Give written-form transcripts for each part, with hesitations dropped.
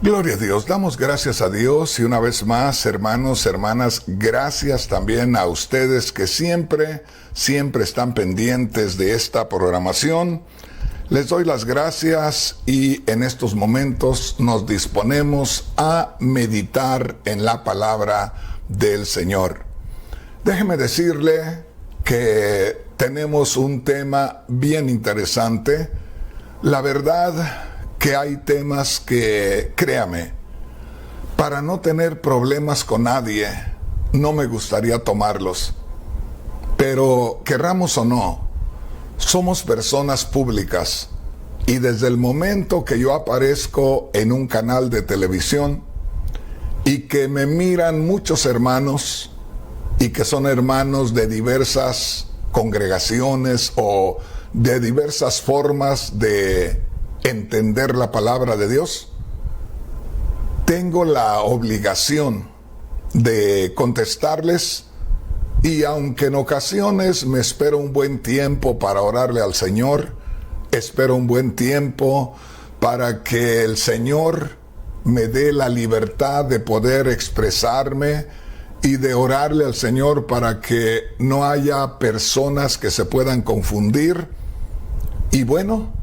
Gloria a Dios, damos gracias a Dios y una vez más, hermanos, hermanas, gracias también a ustedes que siempre están pendientes de esta programación. Les doy las gracias y en estos momentos nos disponemos a meditar en la palabra del Señor. Déjeme decirle que tenemos un tema bien interesante. La verdad que hay temas que, créame, para no tener problemas con nadie, no me gustaría tomarlos. Pero, querramos o no, somos personas públicas y desde el momento que yo aparezco en un canal de televisión y que me miran muchos hermanos y que son hermanos de diversas congregaciones o de diversas formas de entender la palabra de Dios, tengo la obligación de contestarles, y aunque en ocasiones me espero un buen tiempo para orarle al Señor, espero un buen tiempo para que el Señor me dé la libertad de poder expresarme y de orarle al Señor para que no haya personas que se puedan confundir. Y bueno,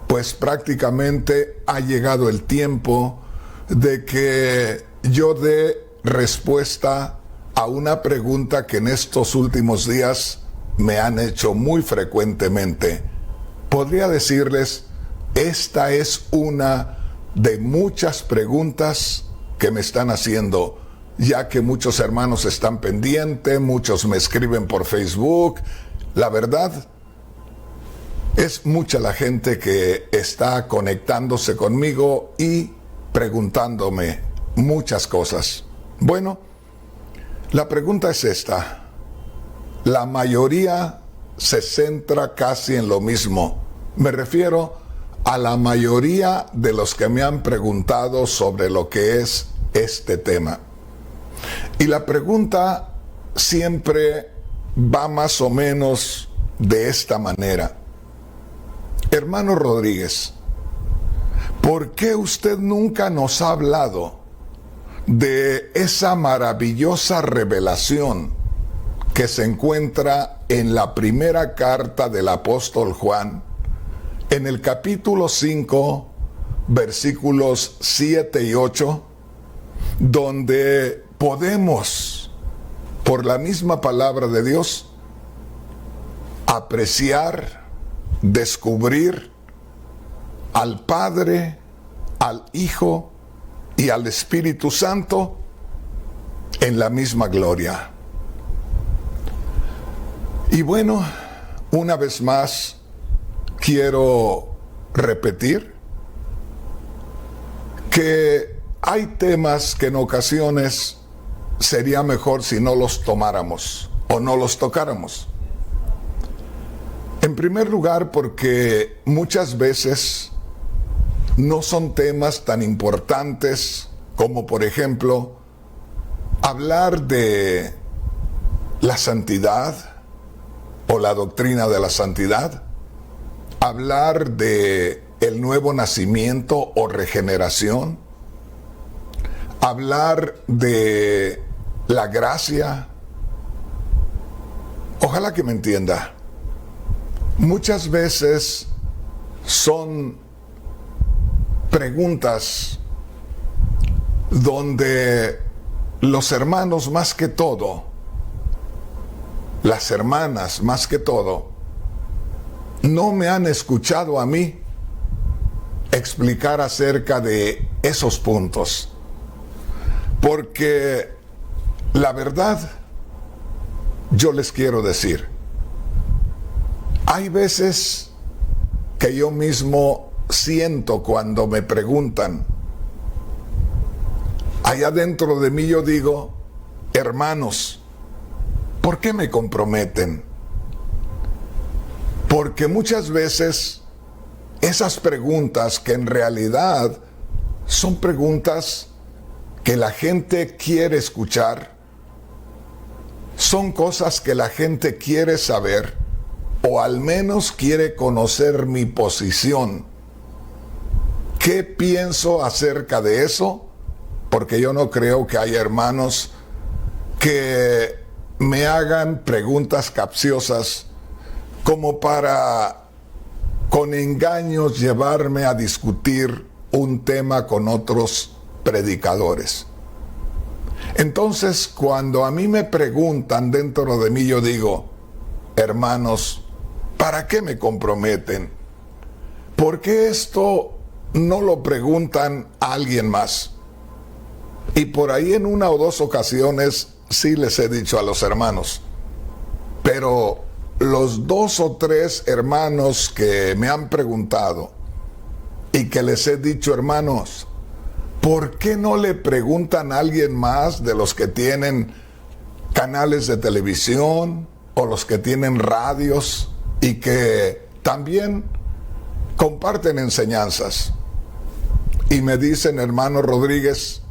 pues prácticamente ha llegado el tiempo de que yo dé respuesta a una pregunta que en estos últimos días me han hecho muy frecuentemente. Podría decirles, esta es una de muchas preguntas que me están haciendo, ya que muchos hermanos están pendientes, muchos me escriben por Facebook. La verdad, es mucha la gente que está conectándose conmigo y preguntándome muchas cosas. Bueno, la pregunta es esta. La mayoría se centra casi en lo mismo. Me refiero a la mayoría de los que me han preguntado sobre lo que es este tema. Y la pregunta siempre va más o menos de esta manera. Hermano Rodríguez, ¿por qué usted nunca nos ha hablado de esa maravillosa revelación que se encuentra en la primera carta del apóstol Juan, en el capítulo 5, versículos 7 y 8, donde podemos, por la misma palabra de Dios, apreciar, descubrir al Padre, al Hijo y al Espíritu Santo en la misma gloria? Y bueno, una vez más quiero repetir que hay temas que en ocasiones sería mejor si no los tomáramos o no los tocáramos. En primer lugar, porque muchas veces no son temas tan importantes como, por ejemplo, hablar de la santidad o la doctrina de la santidad, hablar de el nuevo nacimiento o regeneración, hablar de la gracia. Ojalá que me entienda. Muchas veces son preguntas donde los hermanos más que todo, las hermanas más que todo, no me han escuchado a mí explicar acerca de esos puntos. Porque la verdad, yo les quiero decir, hay veces que yo mismo siento cuando me preguntan, allá dentro de mí yo digo, hermanos, ¿por qué me comprometen? Porque muchas veces esas preguntas, que en realidad son preguntas que la gente quiere escuchar, son cosas que la gente quiere saber, o al menos quiere conocer mi posición, ¿Qué pienso acerca de eso? Porque yo no creo que haya hermanos que me hagan preguntas capciosas como para, con engaños, llevarme a discutir un tema con otros predicadores. Entonces, cuando a mí me preguntan dentro de mí, yo digo, hermanos, ¿para qué me comprometen? ¿Por qué esto no lo preguntan a alguien más? Y por ahí en una o dos ocasiones sí les he dicho a los hermanos, pero los 2 o 3 hermanos que me han preguntado y que les he dicho, hermanos, ¿por qué no le preguntan a alguien más de los que tienen canales de televisión o los que tienen radios y que también comparten enseñanzas? Y me dicen, hermano Rodríguez,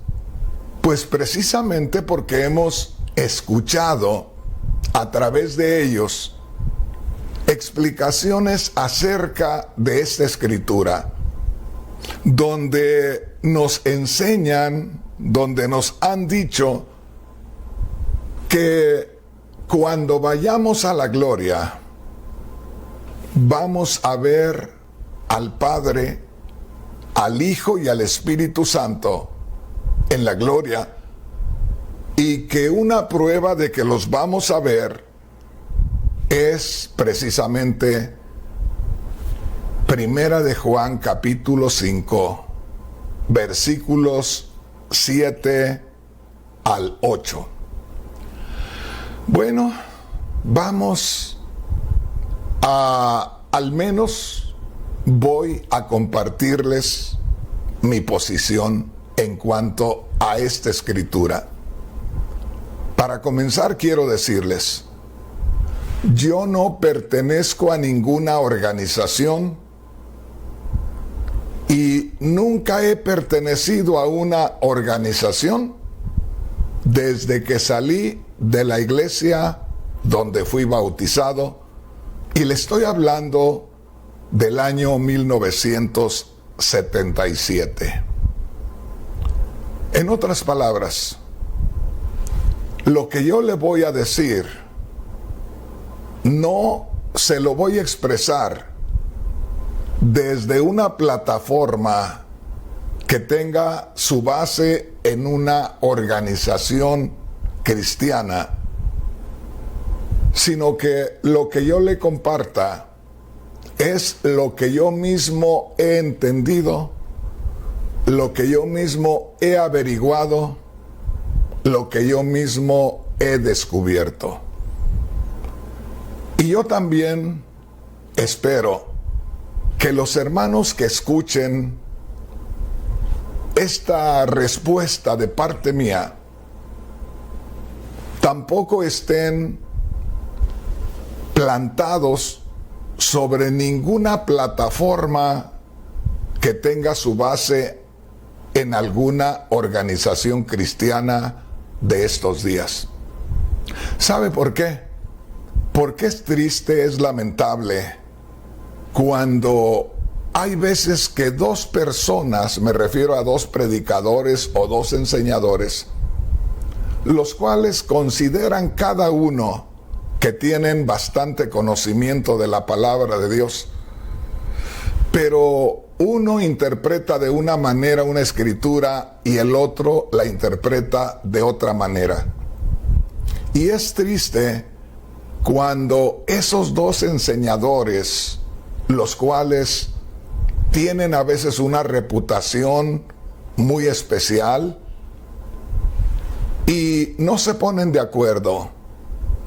pues precisamente porque hemos escuchado a través de ellos explicaciones acerca de esta escritura, donde nos enseñan, donde nos han dicho que cuando vayamos a la gloria, vamos a ver al Padre, al Hijo y al Espíritu Santo en la gloria, y que una prueba de que los vamos a ver es precisamente Primera de Juan capítulo 5, versículos 7 al 8. Bueno, vamos a, al menos voy a compartirles mi posición en cuanto a esta escritura. Para comenzar, quiero decirles, yo no pertenezco a ninguna organización y nunca he pertenecido a una organización desde que salí de la iglesia donde fui bautizado, y le estoy hablando del año 1977. En otras palabras, lo que yo le voy a decir, no se lo voy a expresar desde una plataforma que tenga su base en una organización cristiana, sino que lo que yo le comparta es lo que yo mismo he entendido, lo que yo mismo he averiguado, lo que yo mismo he descubierto. Y yo también espero que los hermanos que escuchen esta respuesta de parte mía tampoco estén plantados sobre ninguna plataforma que tenga su base en alguna organización cristiana de estos días. ¿Sabe por qué? Porque es triste, es lamentable cuando hay veces que 2 personas, me refiero a 2 predicadores o 2 enseñadores, los cuales consideran cada uno que tienen bastante conocimiento de la palabra de Dios, pero uno interpreta de una manera una escritura y el otro la interpreta de otra manera. Y es triste cuando esos 2 enseñadores, los cuales tienen a veces una reputación muy especial, y no se ponen de acuerdo,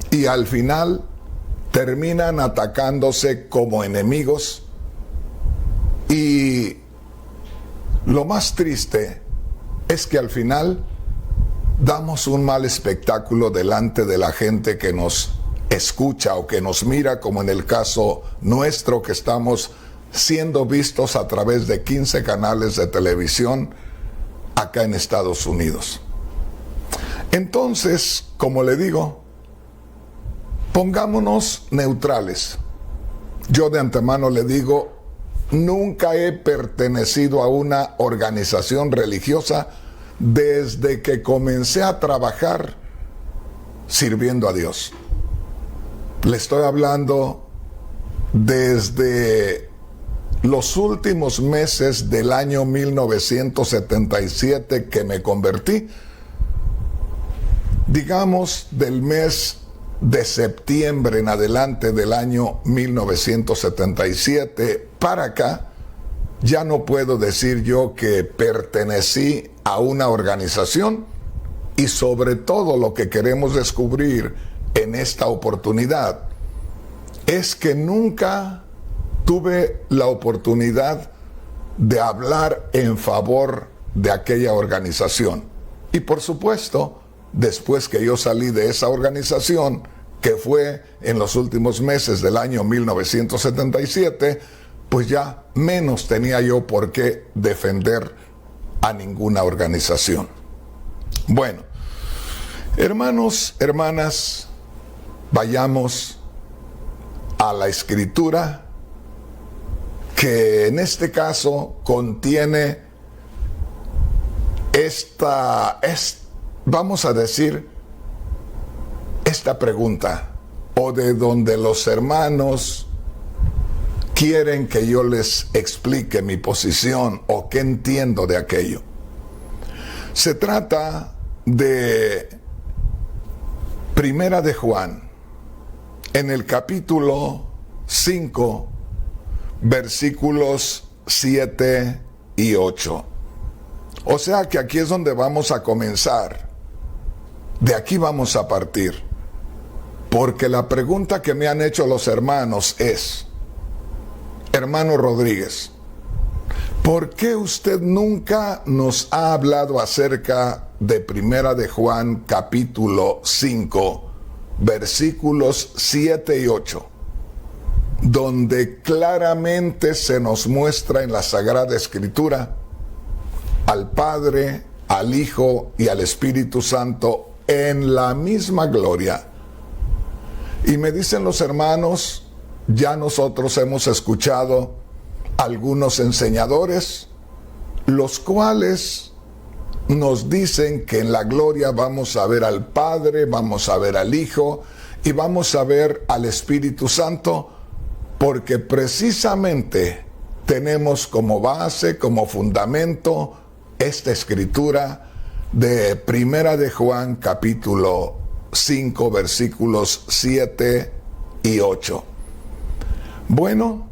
y al final terminan atacándose como enemigos. Y lo más triste es que al final damos un mal espectáculo delante de la gente que nos escucha o que nos mira, como en el caso nuestro, que estamos siendo vistos a través de 15 canales de televisión acá en Estados Unidos. Entonces, como le digo, pongámonos neutrales. Yo de antemano le digo, nunca he pertenecido a una organización religiosa desde que comencé a trabajar sirviendo a Dios. Le estoy hablando desde los últimos meses del año 1977 que me convertí. Digamos del mes de septiembre en adelante del año 1977 para acá, ya no puedo decir yo que pertenecí a una organización, y sobre todo lo que queremos descubrir en esta oportunidad es que nunca tuve la oportunidad de hablar en favor de aquella organización. Y por supuesto, después que yo salí de esa organización, que fue en los últimos meses del año 1977, pues ya menos tenía yo por qué defender a ninguna organización. Bueno, hermanos, hermanas, vayamos a la Escritura, que en este caso contiene vamos a decir, esta pregunta, o de donde los hermanos quieren que yo les explique mi posición o qué entiendo de aquello. Se trata de Primera de Juan, en el capítulo 5, versículos 7 y 8. O sea que aquí es donde vamos a comenzar. De aquí vamos a partir. Porque la pregunta que me han hecho los hermanos es: hermano Rodríguez, ¿por qué usted nunca nos ha hablado acerca de Primera de Juan capítulo 5, versículos 7 y 8? Donde claramente se nos muestra en la Sagrada Escritura al Padre, al Hijo y al Espíritu Santo en la misma gloria. Y me dicen los hermanos, ya nosotros hemos escuchado algunos enseñadores, los cuales nos dicen que en la gloria vamos a ver al Padre, vamos a ver al Hijo y vamos a ver al Espíritu Santo, porque precisamente tenemos como base, como fundamento, esta escritura de Primera de Juan capítulo 5 versículos 7 y 8. Bueno,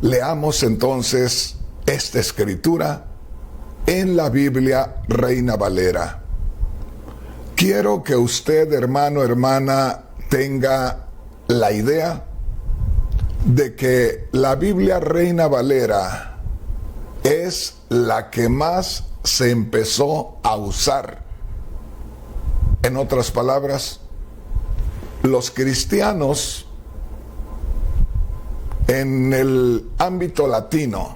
leamos entonces esta escritura en la Biblia Reina Valera. Quiero que usted, hermano, hermana, tenga la idea de que la Biblia Reina Valera es la que más se empezó a usar. En otras palabras, los cristianos en el ámbito latino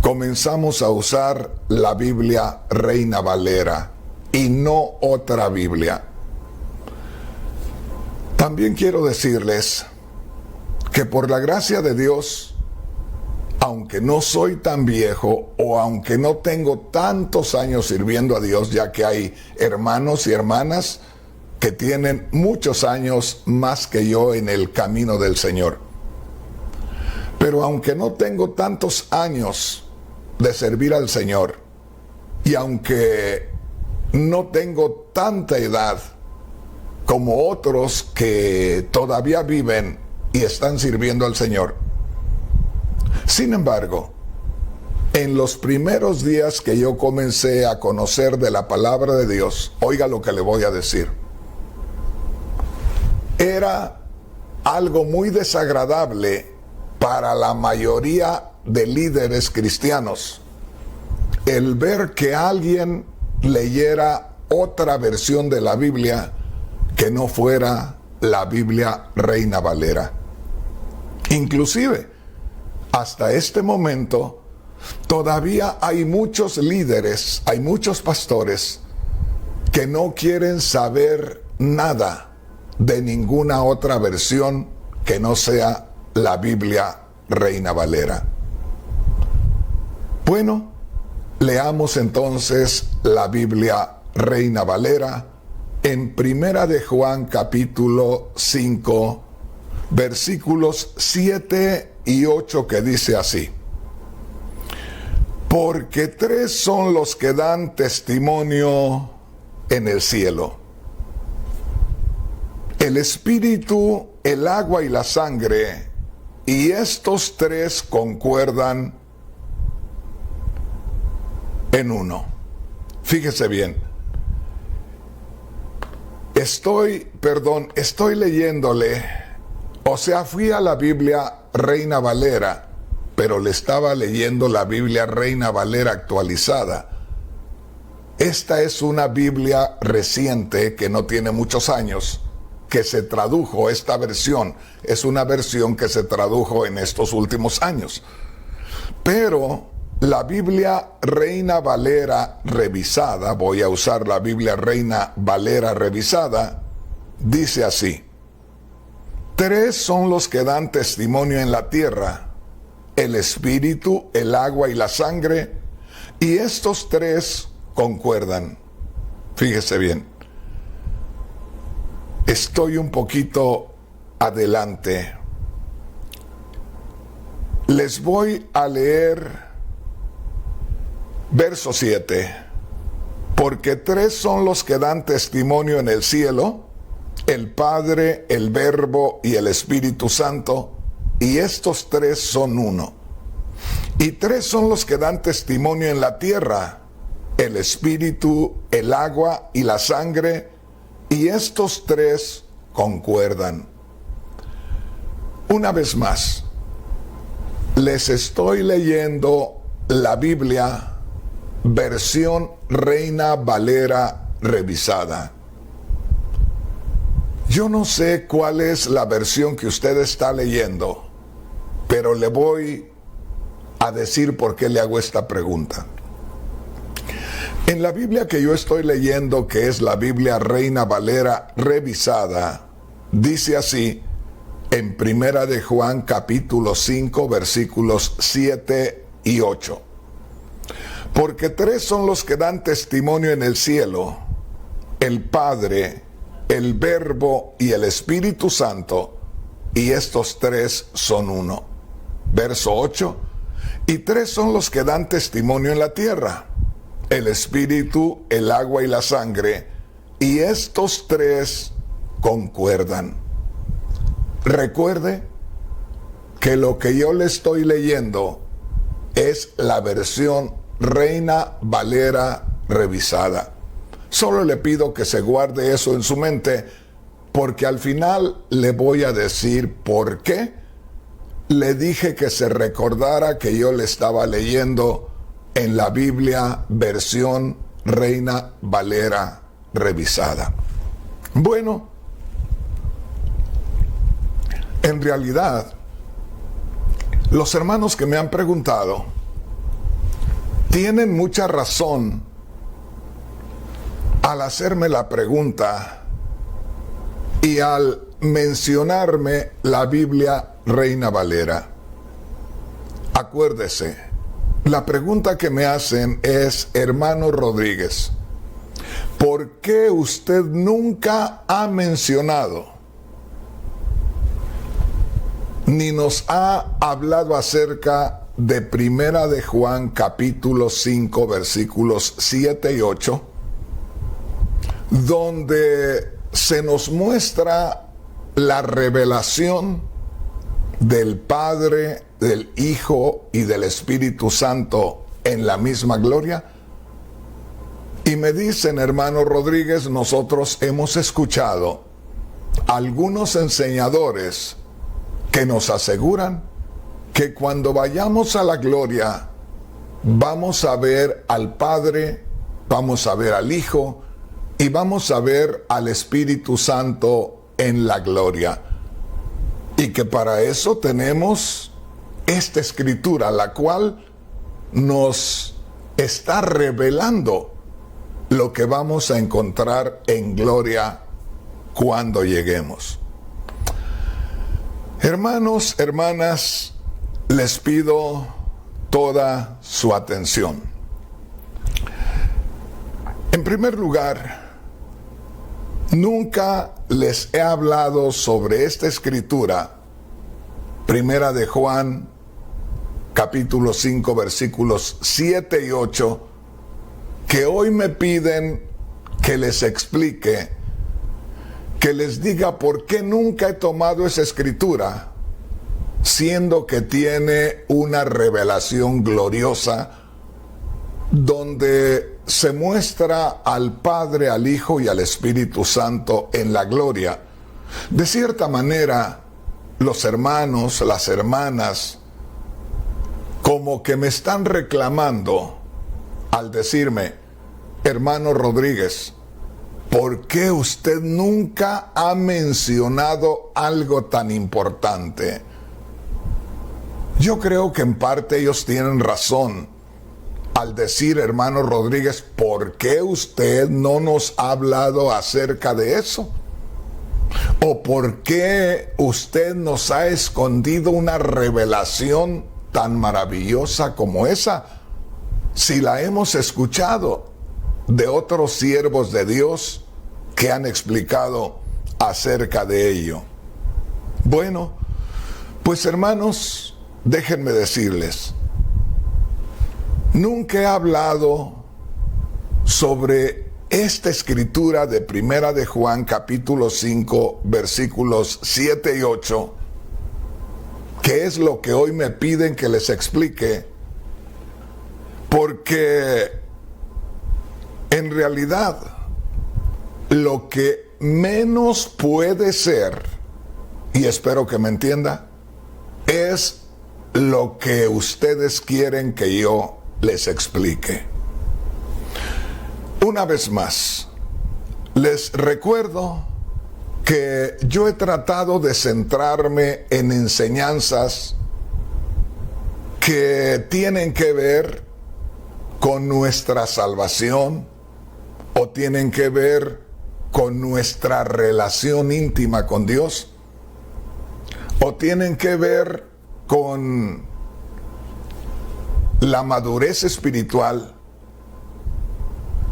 comenzamos a usar la Biblia Reina Valera y no otra Biblia. También quiero decirles que por la gracia de Dios, aunque no soy tan viejo o aunque no tengo tantos años sirviendo a Dios, ya que hay hermanos y hermanas que tienen muchos años más que yo en el camino del Señor. Pero aunque no tengo tantos años de servir al Señor y aunque no tengo tanta edad como otros que todavía viven y están sirviendo al Señor, sin embargo, en los primeros días que yo comencé a conocer de la palabra de Dios, oiga lo que le voy a decir, era algo muy desagradable para la mayoría de líderes cristianos el ver que alguien leyera otra versión de la Biblia que no fuera la Biblia Reina Valera. Inclusive, hasta este momento, todavía hay muchos líderes, hay muchos pastores que no quieren saber nada de ninguna otra versión que no sea la Biblia Reina Valera. Bueno, leamos entonces la Biblia Reina Valera en Primera de Juan capítulo 5, versículos 7 y 8, que dice así: porque 3 son los que dan testimonio en el cielo: el Espíritu, el agua y la sangre, y estos 3 concuerdan en uno. Fíjese bien. Estoy leyéndole, fui a la Biblia Reina Valera, pero le estaba leyendo la Biblia Reina Valera actualizada. Esta es una Biblia reciente que no tiene muchos años, que se tradujo. Esta versión es una versión que se tradujo en estos últimos años. Pero la Biblia Reina Valera revisada, voy a usar la Biblia Reina Valera revisada, dice así: 3 son los que dan testimonio en la tierra: el Espíritu, el agua y la sangre, y estos 3 concuerdan. Fíjese bien. Estoy un poquito adelante. Les voy a leer verso 7. Porque 3 son los que dan testimonio en el cielo: el Padre, el Verbo y el Espíritu Santo, y estos 3 son uno. Y 3 son los que dan testimonio en la tierra: el Espíritu, el agua y la sangre, y estos 3 concuerdan. Una vez más, les estoy leyendo la Biblia versión Reina Valera revisada. Yo no sé cuál es la versión que usted está leyendo, pero le voy a decir por qué le hago esta pregunta. En la Biblia que yo estoy leyendo, que es la Biblia Reina Valera revisada, dice así en Primera de Juan capítulo 5 versículos 7 y 8. Porque 3 son los que dan testimonio en el cielo: el Padre, el Verbo y el Espíritu Santo, y estos 3 son uno. Verso 8. Y 3 son los que dan testimonio en la tierra: el Espíritu, el agua y la sangre, y estos 3 concuerdan. Recuerde que lo que yo le estoy leyendo es la versión Reina Valera revisada. Solo le pido que se guarde eso en su mente, porque al final le voy a decir por qué le dije que se recordara que yo le estaba leyendo en la Biblia versión Reina Valera revisada. Bueno, en realidad, los hermanos que me han preguntado tienen mucha razón al hacerme la pregunta y al mencionarme la Biblia Reina Valera. Acuérdese, la pregunta que me hacen es: hermano Rodríguez, ¿por qué usted nunca ha mencionado ni nos ha hablado acerca de Primera de Juan capítulo 5 versículos 7 y 8, donde se nos muestra la revelación del Padre, del Hijo y del Espíritu Santo en la misma gloria? Y me dicen: hermano Rodríguez, nosotros hemos escuchado algunos enseñadores que nos aseguran que cuando vayamos a la gloria vamos a ver al Padre, vamos a ver al Hijo y vamos a ver al Espíritu Santo en la gloria. Y que para eso tenemos esta escritura, la cual nos está revelando lo que vamos a encontrar en gloria cuando lleguemos. Hermanos, hermanas, les pido toda su atención. En primer lugar, nunca les he hablado sobre esta escritura, Primera de Juan, capítulo 5, versículos 7 y 8, que hoy me piden que les explique, que les diga por qué nunca he tomado esa escritura, siendo que tiene una revelación gloriosa donde se muestra al Padre, al Hijo y al Espíritu Santo en la gloria. De cierta manera, los hermanos, las hermanas, como que me están reclamando al decirme: hermano Rodríguez, ¿por qué usted nunca ha mencionado algo tan importante? Yo creo que en parte ellos tienen razón al decir: hermano Rodríguez, ¿por qué usted no nos ha hablado acerca de eso? ¿O por qué usted nos ha escondido una revelación tan maravillosa como esa, si la hemos escuchado de otros siervos de Dios que han explicado acerca de ello? Bueno, pues hermanos, déjenme decirles, nunca he hablado sobre esta escritura de Primera de Juan, capítulo 5, versículos 7 y 8, que es lo que hoy me piden que les explique, porque en realidad lo que menos puede ser, y espero que me entienda, es lo que ustedes quieren que yo les explique. Una vez más, les recuerdo que yo he tratado de centrarme en enseñanzas que tienen que ver con nuestra salvación o tienen que ver con nuestra relación íntima con Dios o tienen que ver con la madurez espiritual.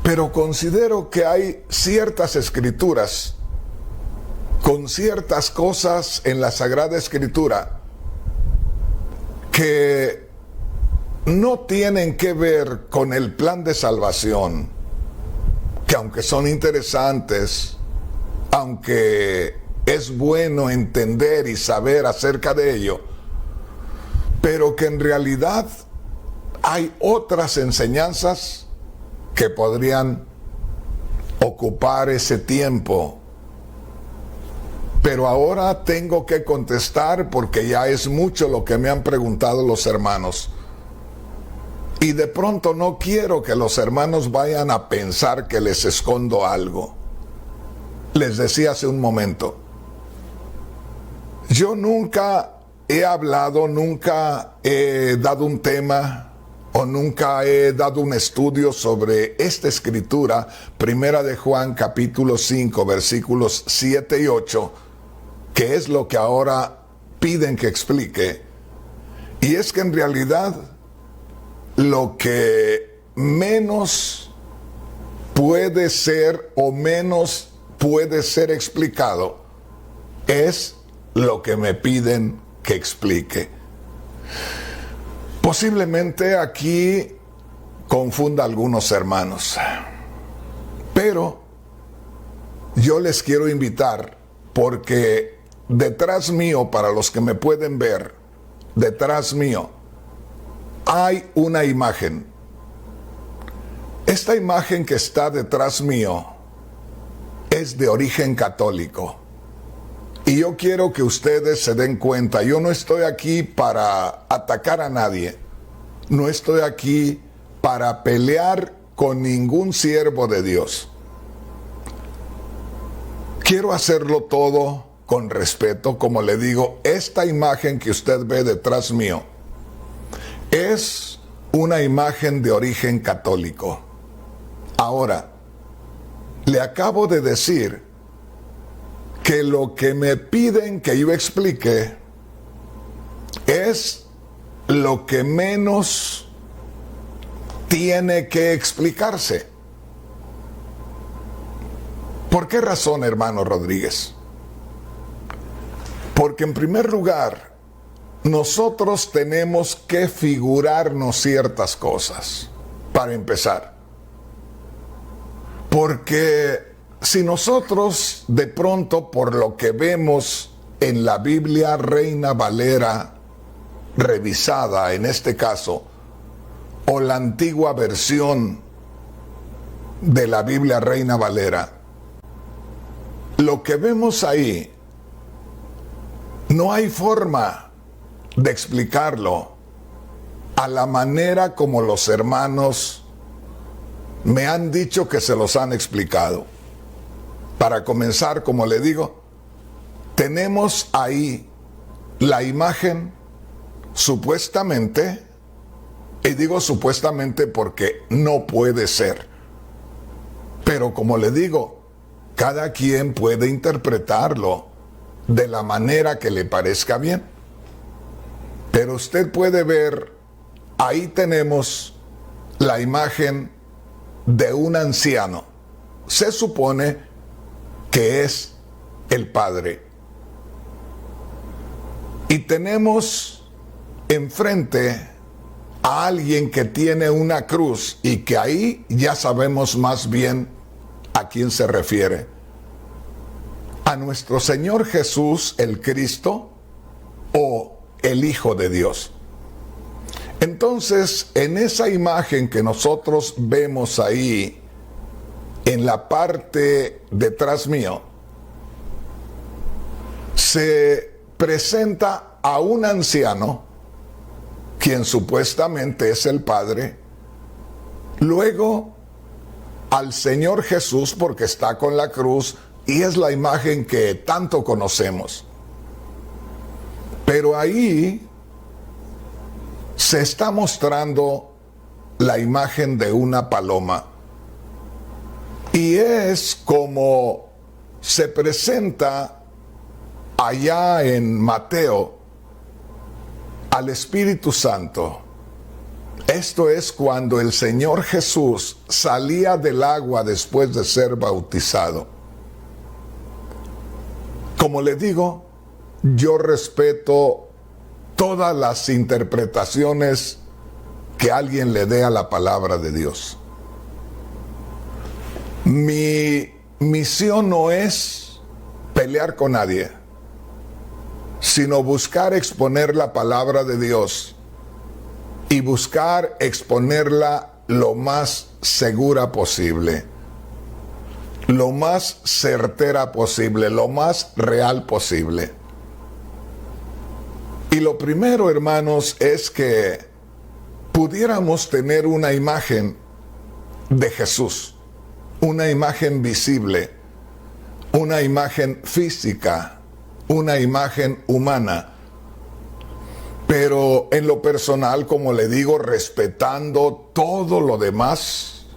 Pero considero que hay ciertas escrituras con ciertas cosas en la Sagrada Escritura que no tienen que ver con el plan de salvación, que aunque son interesantes, aunque es bueno entender y saber acerca de ello, pero que en realidad hay otras enseñanzas que podrían ocupar ese tiempo. Pero ahora tengo que contestar porque ya es mucho lo que me han preguntado los hermanos. Y de pronto no quiero que los hermanos vayan a pensar que les escondo algo. Les decía hace un momento, yo nunca he hablado, nunca he dado un tema o nunca he dado un estudio sobre esta escritura, Primera de Juan, capítulo 5, versículos 7 y 8, que es lo que ahora piden que explique. Y es que en realidad lo que menos puede ser o menos puede ser explicado es lo que me piden que explique. Posiblemente aquí confunda a algunos hermanos, pero yo les quiero invitar porque detrás mío, para los que me pueden ver, detrás mío hay una imagen. Esta imagen que está detrás mío es de origen católico. Y yo quiero que ustedes se den cuenta, yo no estoy aquí para atacar a nadie, no estoy aquí para pelear con ningún siervo de Dios. Quiero hacerlo todo con respeto, como le digo, esta imagen que usted ve detrás mío es una imagen de origen católico. Ahora, le acabo de decir que lo que me piden que yo explique es lo que menos tiene que explicarse. ¿Por qué razón, hermano Rodríguez? Porque en primer lugar, nosotros tenemos que figurarnos ciertas cosas, para empezar. Porque si nosotros de pronto, por lo que vemos en la Biblia Reina Valera revisada, en este caso, o la antigua versión de la Biblia Reina Valera, lo que vemos ahí, no hay forma de explicarlo a la manera como los hermanos me han dicho que se los han explicado. Para comenzar, como le digo, tenemos ahí la imagen supuestamente, y digo supuestamente porque no puede ser, pero como le digo, cada quien puede interpretarlo de la manera que le parezca bien. Pero usted puede ver, ahí tenemos la imagen de un anciano. Se supone que es el Padre. Y tenemos enfrente a alguien que tiene una cruz y que ahí ya sabemos más bien a quién se refiere. A nuestro Señor Jesús, el Cristo, o el Hijo de Dios. Entonces, en esa imagen que nosotros vemos ahí, en la parte detrás mío, se presenta a un anciano, quien supuestamente es el Padre, luego al Señor Jesús, porque está con la cruz, y es la imagen que tanto conocemos. Pero ahí se está mostrando la imagen de una paloma. Y es como se presenta allá en Mateo al Espíritu Santo. Esto es cuando el Señor Jesús salía del agua después de ser bautizado. Como le digo, yo respeto todas las interpretaciones que alguien le dé a la palabra de Dios. Mi misión no es pelear con nadie, sino buscar exponer la palabra de Dios y buscar exponerla lo más segura posible, lo más certera posible, lo más real posible. Y lo primero, hermanos, es que pudiéramos tener una imagen de Jesús, una imagen visible, una imagen física, una imagen humana. Pero en lo personal, como le digo, respetando todo lo demás,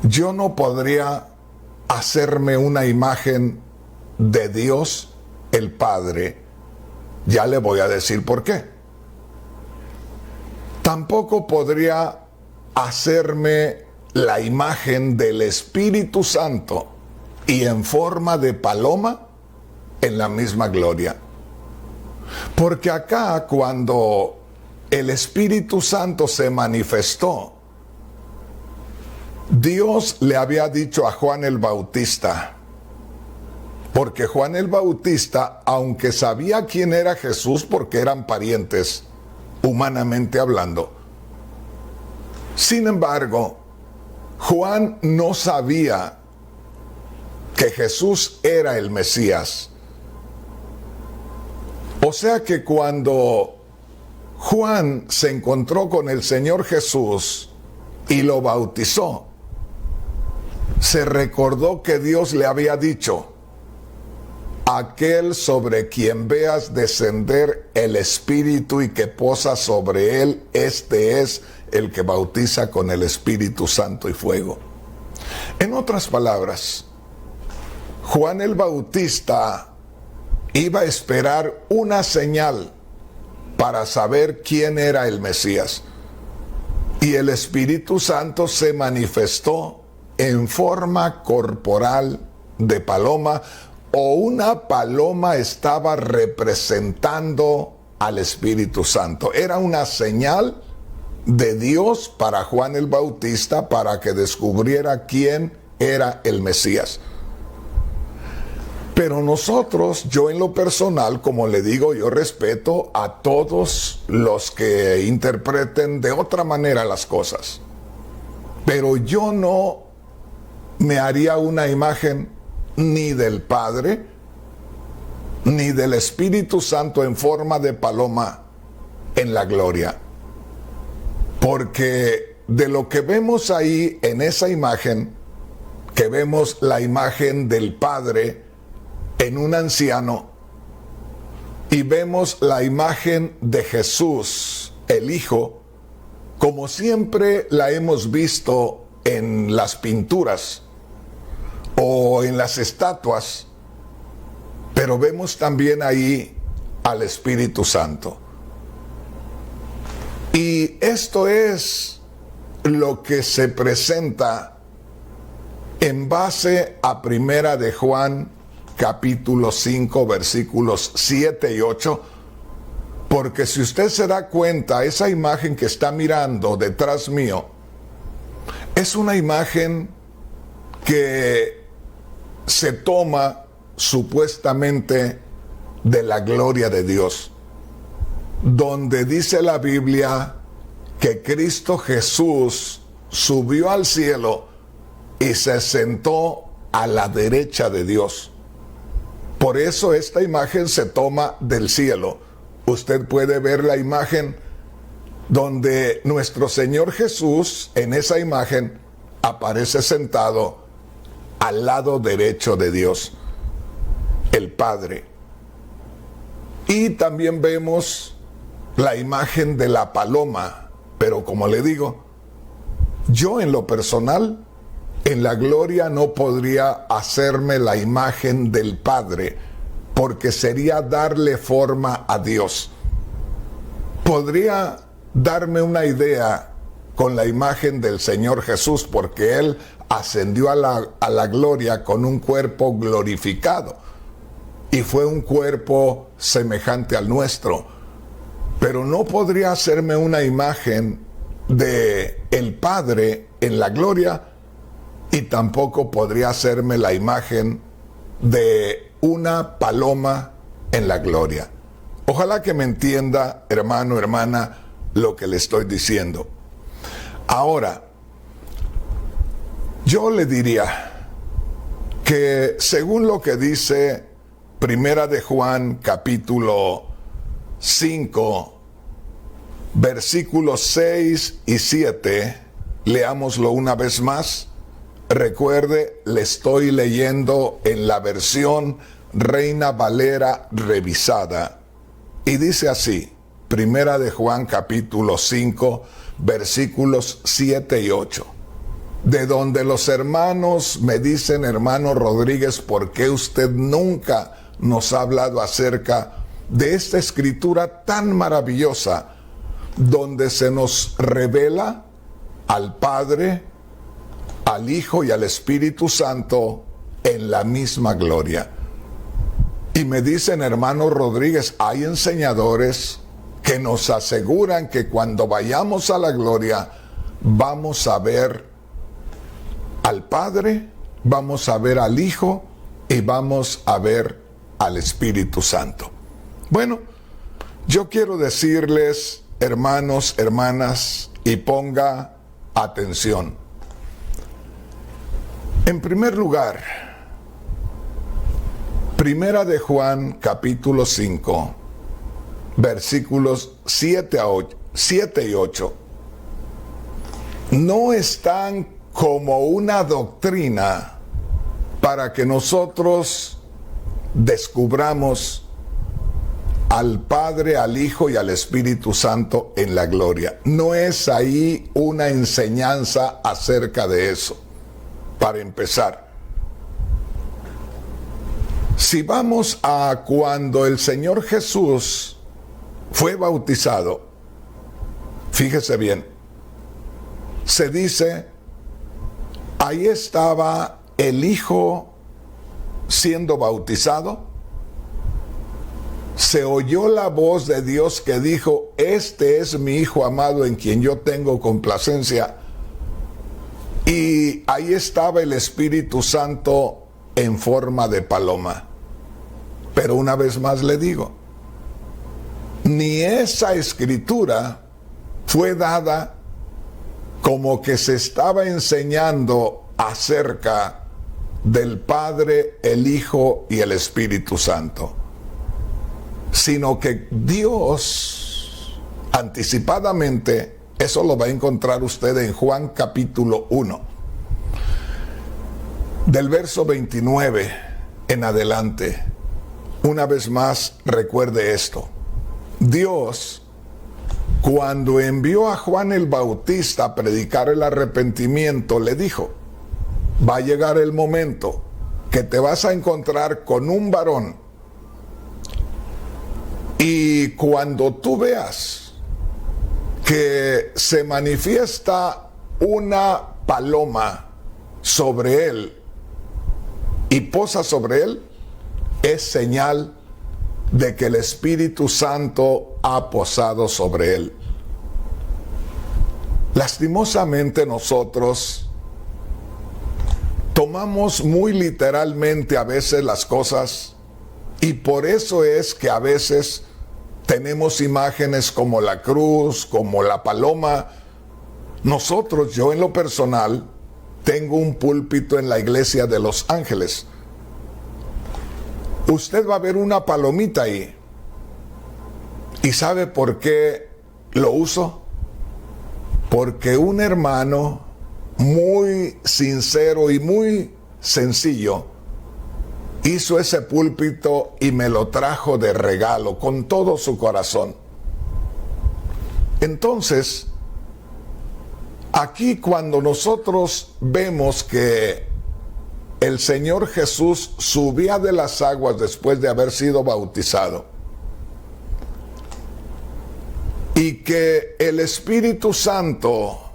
yo no podría hacerme una imagen de Dios el Padre. Ya le voy a decir por qué. Tampoco podría hacerme la imagen del Espíritu Santo y en forma de paloma en la misma gloria. Porque acá, cuando el Espíritu Santo se manifestó, Dios le había dicho a Juan el Bautista, porque Juan el Bautista, aunque sabía quién era Jesús porque eran parientes, humanamente hablando, sin embargo, Juan no sabía que Jesús era el Mesías. O sea que cuando Juan se encontró con el Señor Jesús y lo bautizó, se recordó que Dios le había dicho: aquel sobre quien veas descender el Espíritu y que posa sobre él, este es el que bautiza con el Espíritu Santo y fuego. En otras palabras, Juan el Bautista iba a esperar una señal para saber quién era el Mesías. Y el Espíritu Santo se manifestó en forma corporal de paloma, o una paloma estaba representando al Espíritu Santo. Era una señal de Dios para Juan el Bautista para que descubriera quién era el Mesías. Pero nosotros, yo en lo personal, como le digo, yo respeto a todos los que interpreten de otra manera las cosas. Pero yo no me haría una imagen ni del Padre, ni del Espíritu Santo en forma de paloma en la gloria. Porque de lo que vemos ahí en esa imagen, que vemos la imagen del Padre en un anciano, y vemos la imagen de Jesús, el Hijo, como siempre la hemos visto en las pinturas o en las estatuas, pero vemos también ahí al Espíritu Santo. Y esto es lo que se presenta en base a Primera de Juan, capítulo 5, versículos 7 y 8, porque si usted se da cuenta, esa imagen que está mirando detrás mío, es una imagen que se toma supuestamente de la gloria de Dios, donde dice la Biblia que Cristo Jesús subió al cielo y se sentó a la derecha de Dios. Por eso esta imagen se toma del cielo. Usted puede ver la imagen donde nuestro Señor Jesús, en esa imagen, aparece sentado al lado derecho de Dios, el Padre. Y también vemos la imagen de la paloma, pero como le digo, yo en lo personal, en la gloria no podría hacerme la imagen del Padre, porque sería darle forma a Dios. Podría darme una idea con la imagen del Señor Jesús, porque Él ascendió a la gloria con un cuerpo glorificado, y fue un cuerpo semejante al nuestro. Pero no podría hacerme una imagen de el Padre en la gloria, y tampoco podría hacerme la imagen de una paloma en la gloria. Ojalá que me entienda, hermano, hermana, lo que le estoy diciendo. Ahora, yo le diría que según lo que dice Primera de Juan, capítulo 5, versículos 6 y 7, leámoslo una vez más. Recuerde, le estoy leyendo en la versión Reina Valera revisada. Y dice así, Primera de Juan capítulo 5, versículos 7 y 8. De donde los hermanos me dicen, hermano Rodríguez, ¿por qué usted nunca nos ha hablado acerca de esta escritura tan maravillosa, donde se nos revela al Padre, al Hijo y al Espíritu Santo en la misma gloria? Y me dicen, hermano Rodríguez, hay enseñadores que nos aseguran que cuando vayamos a la gloria vamos a ver al Padre, vamos a ver al Hijo y vamos a ver al Espíritu Santo. Bueno, yo quiero decirles, hermanos, hermanas, y ponga atención. En primer lugar, Primera de Juan, capítulo 5, versículos 7 y 8, no están como una doctrina para que nosotros descubramos al Padre, al Hijo y al Espíritu Santo en la gloria. No es ahí una enseñanza acerca de eso, para empezar. Si vamos a cuando el Señor Jesús fue bautizado, fíjese bien, se dice, ahí estaba el Hijo siendo bautizado, se oyó la voz de Dios que dijo, este es mi Hijo amado en quien yo tengo complacencia, y ahí estaba el Espíritu Santo en forma de paloma. Pero una vez más le digo, ni esa escritura fue dada como que se estaba enseñando acerca del Padre, el Hijo y el Espíritu Santo, sino que Dios anticipadamente, eso lo va a encontrar usted en Juan capítulo 1, del verso 29 en adelante. Una vez más, recuerde esto. Dios, cuando envió a Juan el Bautista a predicar el arrepentimiento, le dijo, va a llegar el momento que te vas a encontrar con un varón, y cuando tú veas que se manifiesta una paloma sobre él y posa sobre él, es señal de que el Espíritu Santo ha posado sobre él. Lastimosamente nosotros tomamos muy literalmente a veces las cosas, y por eso es que a veces tenemos imágenes como la cruz, como la paloma. Nosotros, yo en lo personal, tengo un púlpito en la iglesia de Los Ángeles. Usted va a ver una palomita ahí. ¿Y sabe por qué lo uso? Porque un hermano muy sincero y muy sencillo hizo ese púlpito y me lo trajo de regalo con todo su corazón. Entonces, aquí cuando nosotros vemos que el Señor Jesús subía de las aguas después de haber sido bautizado, y que el Espíritu Santo